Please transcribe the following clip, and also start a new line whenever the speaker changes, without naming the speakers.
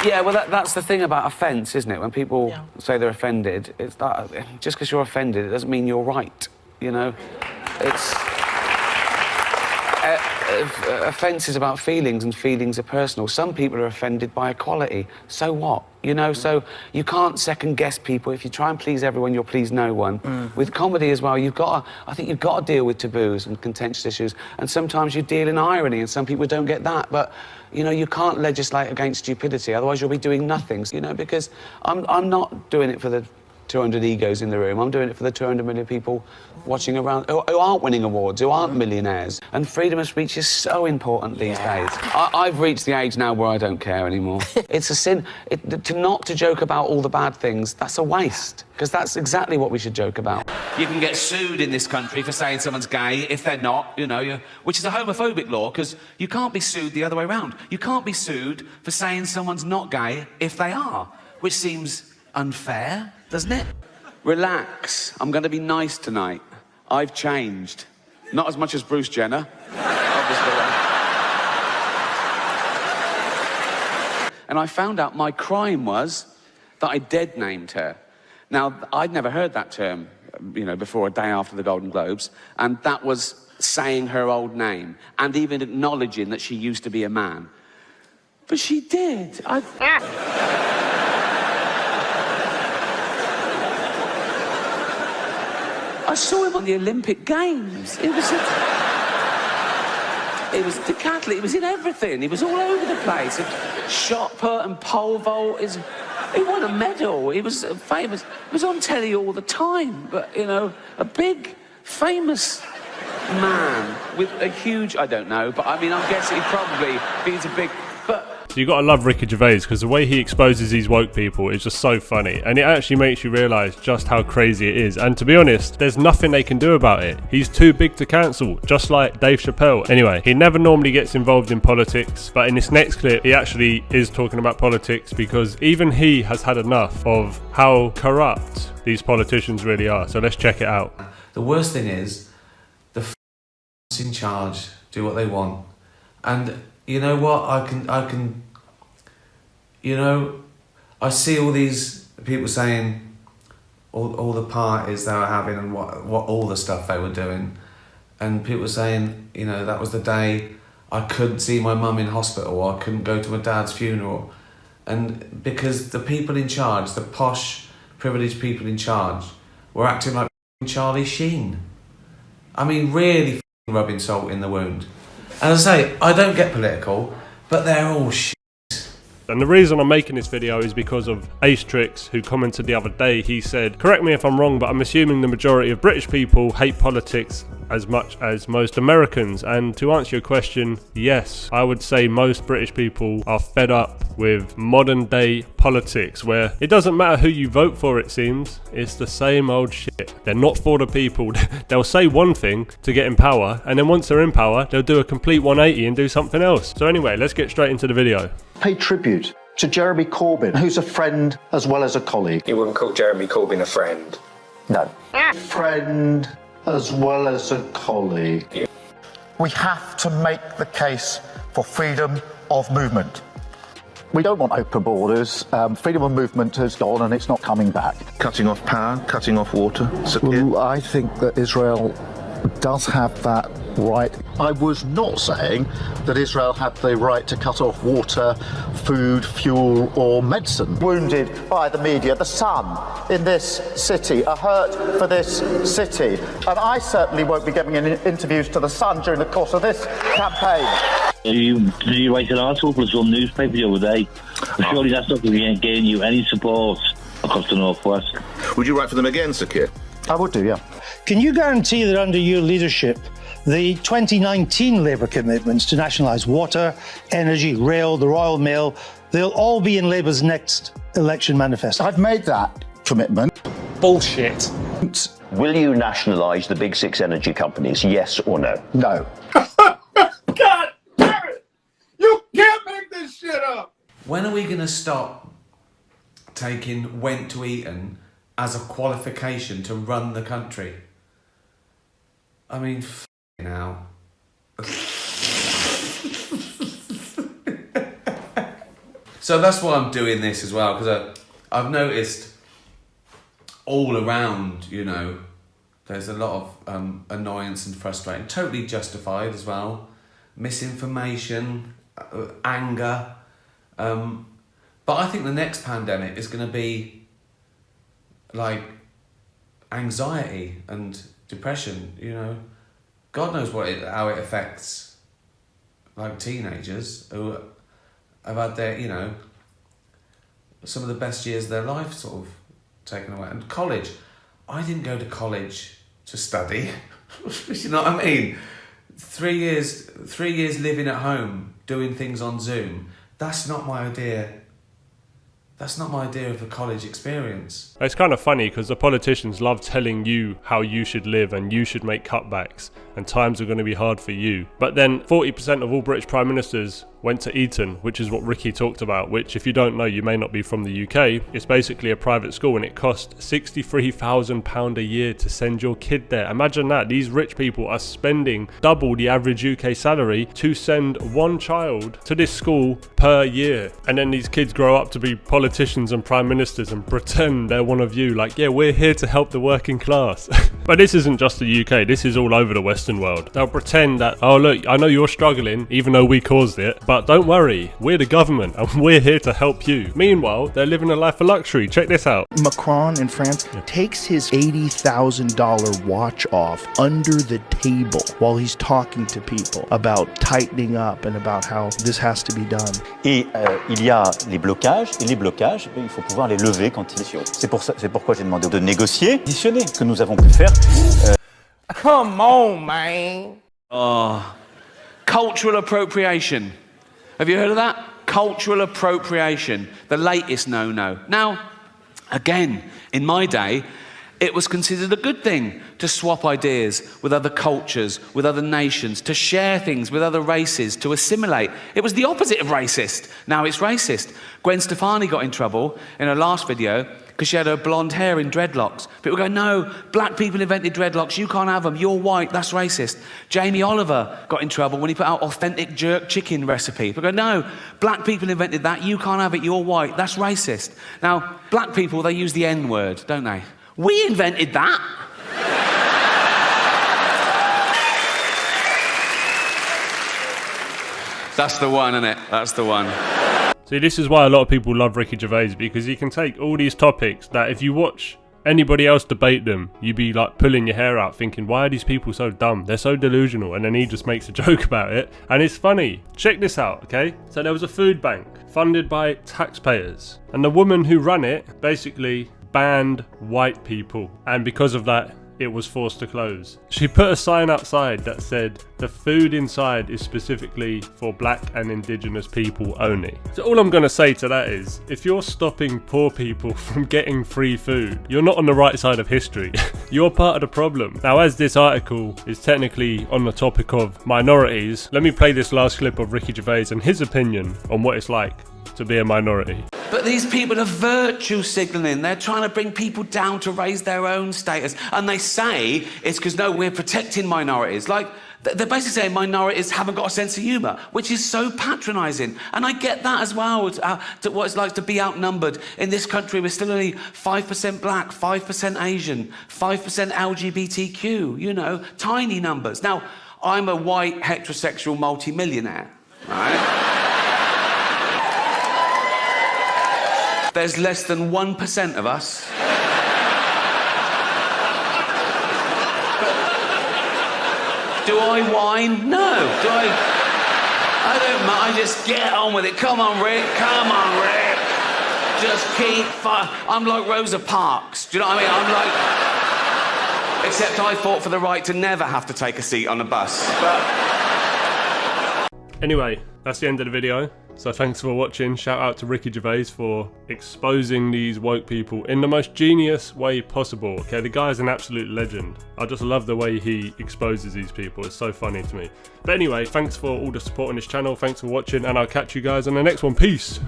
Yeah, well, that's the thing about offence, isn't it? When people say they're offended, it's that just because you're offended, it doesn't mean you're right, you know? It's... offence is about feelings, and feelings are personal. Some people are offended by equality. So what? You know, so you can't second-guess people. If you try and please everyone, you'll please no one. With comedy as well, I think you've got to deal with taboos and contentious issues, and sometimes you deal in irony, and some people don't get that, but, you know, you can't legislate against stupidity, otherwise you'll be doing nothing, you know, because I'm not doing it for the 200 egos in the room. I'm doing it for the 200 million people watching around who aren't winning awards, who aren't millionaires. And freedom of speech is so important these days. I've reached the age now where I don't care anymore. It's a sin. Not to joke about all the bad things, that's a waste, because that's exactly what we should joke about. You can get sued in this country for saying someone's gay if they're not, you know, which is a homophobic law, because you can't be sued the other way around. You can't be sued for saying someone's not gay if they are, which seems unfair, doesn't it? Relax. I'm going to be nice tonight. I've changed. Not as much as Bruce Jenner, obviously. And I found out my crime was that I dead-named her. Now, I'd never heard that term, you know, before a day after the Golden Globes, and that was saying her old name and even acknowledging that she used to be a man. But she did. I saw him on the Olympic Games. It was decathlon. It was in everything. He was all over the place. Shot put and pole vault. He won a medal. He was famous. He was on telly all the time. But, you know, a big, famous man with a huge... I don't know, but I mean, I'm guessing he probably... He's a big... But...
So you got to love Ricky Gervais, because the way he exposes these woke people is just so funny, and it actually makes you realise just how crazy it is. And to be honest, there's nothing they can do about it. He's too big to cancel, just like Dave Chappelle. Anyway, he never normally gets involved in politics, but in this next clip he actually is talking about politics, because even he has had enough of how corrupt these politicians really are. So let's check it out.
The worst thing is the in charge do what they want, and you know what, I can, you know, I see all these people saying all the parties they were having and what all the stuff they were doing, and people saying, you know, that was the day I couldn't see my mum in hospital, or I couldn't go to my dad's funeral, and because the people in charge, the posh, privileged people in charge, were acting like Charlie Sheen. I mean, really rubbing salt in the wound. And as I say, I don't get political, but they're all shit.
And the reason I'm making this video is because of Ace Tricks, who commented the other day. He said, correct me if I'm wrong, but I'm assuming the majority of British people hate politics as much as most Americans. And to answer your question, yes, I would say most British people are fed up with modern day politics, where it doesn't matter who you vote for, it seems. It's the same old shit. They're not for the people. They'll say one thing to get in power, and then once they're in power, they'll do a complete 180 and do something else. So anyway, let's get straight into the video.
Pay tribute to Jeremy Corbyn, who's a friend as well as a colleague.
You wouldn't call Jeremy Corbyn a friend?
No. Friend as well as a colleague.
Yeah.
We have to make the case for freedom of movement. We don't want open borders. Freedom of movement has gone and it's not coming back.
Cutting off power, cutting off water.
Well, I think that Israel does have that right. I was not saying that Israel had the right to cut off water, food, fuel or medicine. Wounded by the media, the Sun in this city, a hurt for this city. And I certainly won't be giving any interviews to the Sun during the course of this campaign.
Did you write an article for some newspaper the other day? Surely that's not going to gain you any support across the Northwest.
Would you write for them again, Sir Keir?
I would do, yeah.
Can you guarantee that under your leadership, the 2019 Labour commitments to nationalise water, energy, rail, the Royal Mail, they'll all be in Labour's next election manifesto?
I've made that commitment.
Bullshit.
Will you nationalise the big six energy companies, yes or no?
No.
God damn it! You can't make this shit up!
When are we going to stop taking went to Eton as a qualification to run the country? I mean, now. So So that's why I'm doing this as well, because I've noticed all around, you know, there's a lot of annoyance and frustration, totally justified as well. Misinformation, anger. But I think the next pandemic is going to be like anxiety and depression, you know. God knows how it affects like teenagers who have had their, you know, some of the best years of their life sort of taken away. And college, I didn't go to college to study. You know what I mean? 3 years living at home, doing things on Zoom. That's not my idea. That's not my idea of a college experience.
It's kind of funny because the politicians love telling you how you should live and you should make cutbacks and times are going to be hard for you. But then 40% of all British Prime Ministers went to Eton, which is what Ricky talked about, which if you don't know, you may not be from the UK. It's basically a private school and it costs £63,000 a year to send your kid there. Imagine that. These rich people are spending double the average UK salary to send one child to this school per year. And then these kids grow up to be politicians and prime ministers and pretend they're one of you, like, yeah, we're here to help the working class. But this isn't just the UK, this is all over the Western world. They'll pretend that, oh look, I know you're struggling, even though we caused it, but don't worry, we're the government and we're here to help you. Meanwhile, they're living a life of luxury. Check this out.
Macron in France takes his $80,000 watch off under the table while he's talking to people about tightening up and about how this has to be done.
Et il y a les blocages, et les blocages, il faut pouvoir les lever quand ils sont. C'est pourquoi j'ai demandé de négocier, additionner ce que nous avons pu faire.
Come on, man.
Oh, cultural appropriation. Have you heard of that? Cultural appropriation, the latest no-no. Now, again, in my day, it was considered a good thing to swap ideas with other cultures, with other nations, to share things with other races, to assimilate. It was the opposite of racist. Now it's racist. Gwen Stefani got in trouble in her last video because she had her blonde hair in dreadlocks. People go, no, black people invented dreadlocks, you can't have them, you're white, that's racist. Jamie Oliver got in trouble when he put out authentic jerk chicken recipe. People go, no, black people invented that, you can't have it, you're white, that's racist. Now, black people, they use the N-word, don't they? We invented that. That's the one, isn't it? That's the one.
See, this is why a lot of people love Ricky Gervais, because he can take all these topics that if you watch anybody else debate them, you'd be like pulling your hair out thinking, why are these people so dumb? They're so delusional. And then he just makes a joke about it. And it's funny. Check this out, okay? So there was a food bank funded by taxpayers. And the woman who ran it basically banned white people. And because of that, it was forced to close. She put a sign outside that said, the food inside is specifically for black and indigenous people only. So all I'm gonna say to that is, if you're stopping poor people from getting free food, you're not on the right side of history. You're part of the problem. Now, as this article is technically on the topic of minorities, let me play this last clip of Ricky Gervais and his opinion on what it's like to be a minority.
But these people are virtue signalling. They're trying to bring people down to raise their own status. And they say it's because, no, we're protecting minorities. Like, they're basically saying minorities haven't got a sense of humour, which is so patronising. And I get that as well, to what it's like to be outnumbered. In this country, we're still only 5% black, 5% Asian, 5% LGBTQ, you know, tiny numbers. Now, I'm a white, heterosexual multimillionaire, right? There's less than 1% of us. Do I whine? No. Do I don't mind. I just get on with it. Come on, Rick. Come on, Rick. Just keep I'm like Rosa Parks. Do you know what I mean? I'm like... Except I fought for the right to never have to take a seat on a bus. But...
Anyway, that's the end of the video. So thanks for watching. Shout out to Ricky Gervais for exposing these woke people in the most genius way possible. Okay, the guy is an absolute legend. I just love the way he exposes these people. It's so funny to me. But anyway, thanks for all the support on this channel. Thanks for watching, and I'll catch you guys on the next one. Peace.